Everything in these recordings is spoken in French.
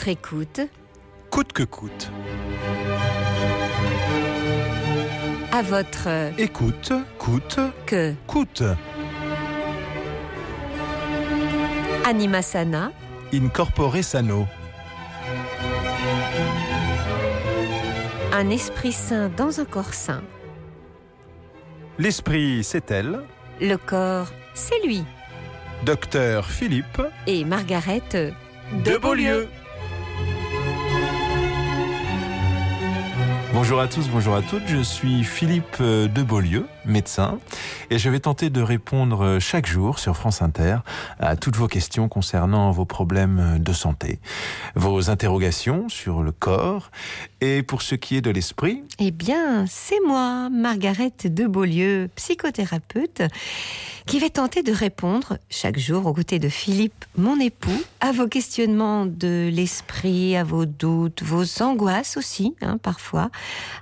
votre écoute, Coûte que coûte. à votre Écoute, coûte, que coûte. Anima Sana, Incorpore sano. un esprit sain dans un corps sain. L'esprit, c'est elle. Le corps, c'est lui. Docteur Philippe Et Margaret de Beaulieu. Bonjour à tous, bonjour à toutes. Je suis Philippe de Beaulieu, médecin, et je vais tenter de répondre chaque jour sur France Inter à toutes vos questions concernant vos problèmes de santé, vos interrogations sur le corps, et pour ce qui est de l'esprit, Eh bien, c'est moi, Margaret de Beaulieu, psychothérapeute, qui vais tenter de répondre chaque jour aux côtés de Philippe, mon époux, à vos questionnements de l'esprit, à vos doutes, vos angoisses aussi, parfois.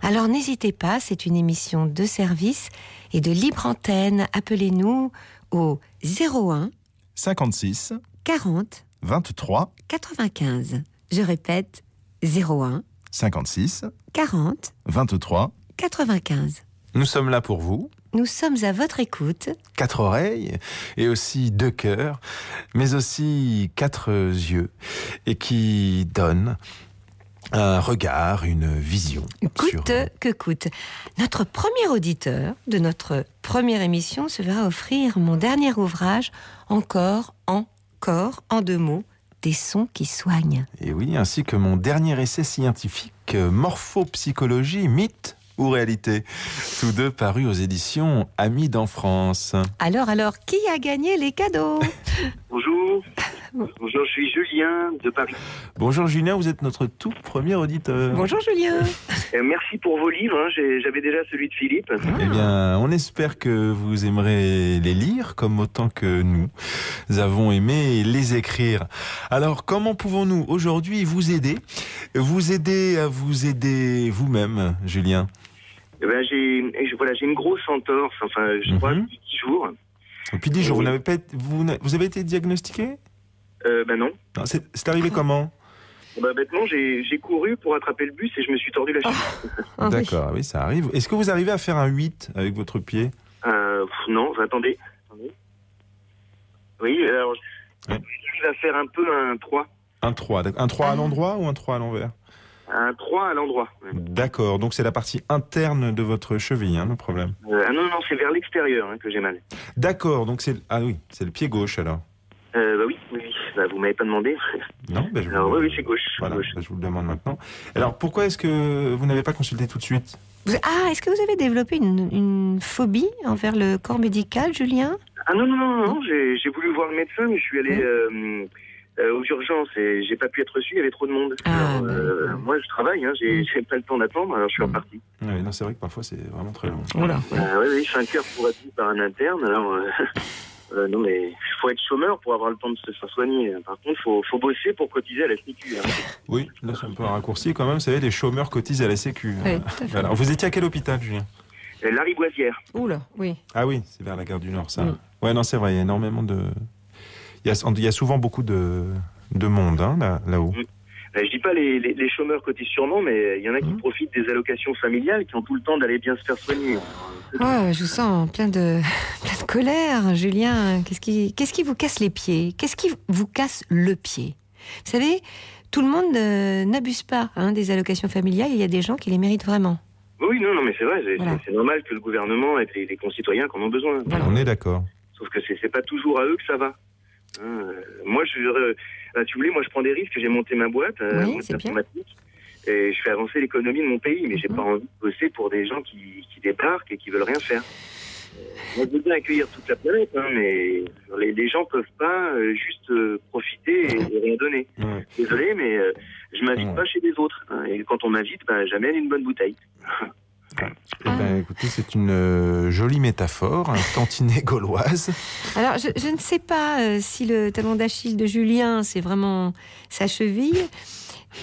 Alors n'hésitez pas, c'est une émission de service et de libre antenne. Appelez-nous au 01 56 40 23 95. Je répète, 01 56 40 23. 95. Nous sommes là pour vous. Nous sommes à votre écoute. 4 oreilles et aussi 2 cœurs, mais aussi 4 yeux, et qui donnent un regard, une vision. Coûte que coûte. Notre premier auditeur de notre première émission se verra offrir mon dernier ouvrage, Encore, en 2 mots, des sons qui soignent. Et oui, ainsi que mon dernier essai scientifique, Morphopsychologie, mythe ou réalité, tous deux parus aux éditions Amis d'Enfance. Alors, qui a gagné les cadeaux? Bonjour. Bonjour, je suis Julien de Paris. Bonjour Julien, vous êtes notre tout premier auditeur. Bonjour Julien. Merci pour vos livres, j'avais déjà celui de Philippe. Eh bien, on espère que vous aimerez les lire comme autant que nous avons aimé les écrire. Alors, comment pouvons-nous aujourd'hui vous aider à vous aider vous-même, Julien? J'ai une grosse entorse, je crois, depuis 10 jours. Depuis 10 jours, vous avez été diagnostiqué? Non. Non, c'est arrivé comment? Bêtement, j'ai couru pour attraper le bus et je me suis tordu la cheville. D'accord, oui, ça arrive. Est-ce que vous arrivez à faire un 8 avec votre pied? Non, attendez. Oui, alors, j'arrive à faire un peu un 3. Un 3, un 3 à l'endroit ou un 3 à l'envers? Un 3 à l'endroit. Ouais. D'accord, donc c'est la partie interne de votre cheville, le problème. Non, c'est vers l'extérieur que j'ai mal. D'accord, donc c'est le pied gauche alors. Oui. Vous m'avez pas demandé. Non, oui, c'est gauche. Voilà, gauche. je vous le demande maintenant. Alors, pourquoi est-ce que vous n'avez pas consulté tout de suite? Est-ce que vous avez développé une phobie envers le corps médical, Julien? Non, j'ai voulu voir le médecin, mais je suis allé aux urgences et j'ai pas pu être reçu, il y avait trop de monde. Moi, je travaille, j'ai pas le temps d'attendre, alors je suis reparti. Oui, non, c'est vrai que parfois c'est vraiment très long. Oula. Oui, 5 heures pour être vu par un interne, alors... non, mais il faut être chômeur pour avoir le temps de se faire soigner. Par contre, il faut bosser pour cotiser à la Sécu. Oui, là c'est un peu un raccourci quand même. Vous savez, les chômeurs cotisent à la Sécu. Oui, tout à fait. Voilà. Vous étiez à quel hôpital, Julien? Lariboisière. Oula, oui. Ah oui, c'est vers la gare du Nord, ça. Ouais, non, c'est vrai, il y a énormément de... Il y a souvent beaucoup de monde là-haut. Je dis pas les chômeurs cotisent sûrement, mais il y en a qui profitent des allocations familiales, qui ont tout le temps d'aller bien se faire soigner. Je vous sens plein de colère, Julien. Qu'est-ce qui vous casse les pieds? Qu'est-ce qui vous casse le pied? Vous savez, tout le monde n'abuse pas des allocations familiales. Il y a des gens qui les méritent vraiment. Oui, non, mais c'est vrai. Voilà. C'est normal que le gouvernement et les concitoyens en ont besoin. Voilà. On est d'accord. Sauf que c'est pas toujours à eux que ça va. Moi, si vous voulez, je prends des risques. J'ai monté ma boîte informatique et je fais avancer l'économie de mon pays, mais j'ai pas envie de bosser pour des gens qui débarquent et qui veulent rien faire. Moi, je veux bien accueillir toute la planète, mais les gens peuvent pas juste profiter et rien donner. Ouais. Désolé, mais je m'invite pas chez les autres. Et quand on m'invite, j'amène une bonne bouteille. Eh bien, écoutez, c'est une jolie métaphore, un tantinet gauloise. Alors, je ne sais pas si le talon d'Achille de Julien, c'est vraiment sa cheville.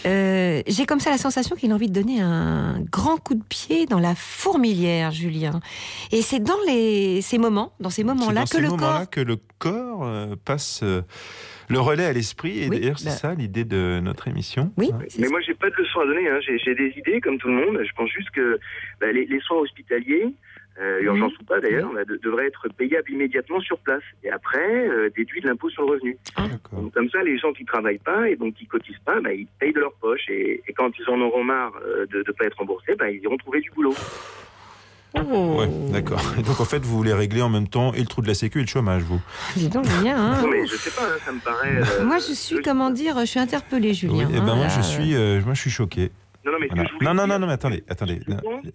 J'ai comme ça la sensation qu'il a envie de donner un grand coup de pied dans la fourmilière, Julien. Et c'est dans ces moments-là que le corps passe Le relais à l'esprit, et d'ailleurs c'est ça l'idée de notre émission. Oui. Mais moi j'ai pas de leçon à donner, hein. J'ai des idées comme tout le monde. Je pense juste que les soins hospitaliers, urgence ou pas d'ailleurs, devraient être payables immédiatement sur place et après déduits de l'impôt sur le revenu. Donc, comme ça, les gens qui travaillent pas et donc qui cotisent pas, ils payent de leur poche et quand ils en auront marre de ne pas être remboursés, ils iront trouver du boulot. Ouais, d'accord. Et donc en fait, vous voulez régler en même temps et le trou de la sécu et le chômage, vous. Dis donc, Julien. Hein. Non, mais je sais pas, ça me paraît. Moi, je suis, je suis interpellée, Julien. Oui, moi, je suis choqué. Non, mais mais attendez.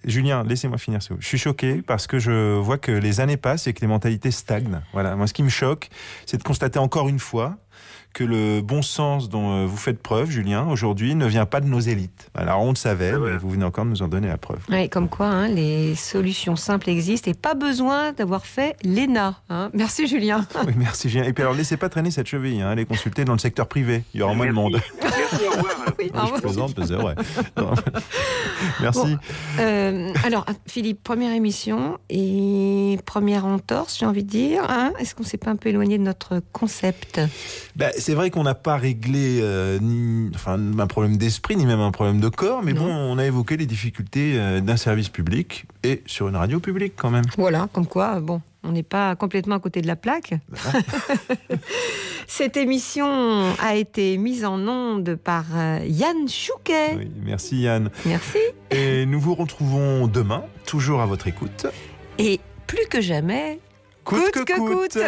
Julien, laissez-moi finir. Je suis choqué parce que je vois que les années passent et que les mentalités stagnent. Voilà. Moi, ce qui me choque, c'est de constater encore une fois que le bon sens dont vous faites preuve, Julien, aujourd'hui, ne vient pas de nos élites. Alors, on le savait, mais vous venez encore de nous en donner la preuve. Oui, comme quoi, les solutions simples existent et pas besoin d'avoir fait l'ENA. Merci, Julien. Oui, merci, Julien. Et puis alors, laissez pas traîner cette cheville. Allez consulter dans le secteur privé. Il y aura moins de monde. Merci, au revoir. Oui, je plaisante, c'est vrai. Merci. Bon, alors, Philippe, première émission et première entorse, j'ai envie de dire. Est-ce qu'on s'est pas un peu éloigné de notre concept ? C'est vrai qu'on n'a pas réglé un problème d'esprit, ni même un problème de corps, mais on a évoqué les difficultés d'un service public et sur une radio publique quand même. Voilà, comme quoi, on n'est pas complètement à côté de la plaque. Cette émission a été mise en onde par Yann Chouquet. Oui, merci Yann. Merci. Et nous vous retrouvons demain, toujours à votre écoute. Et plus que jamais, coûte que coûte.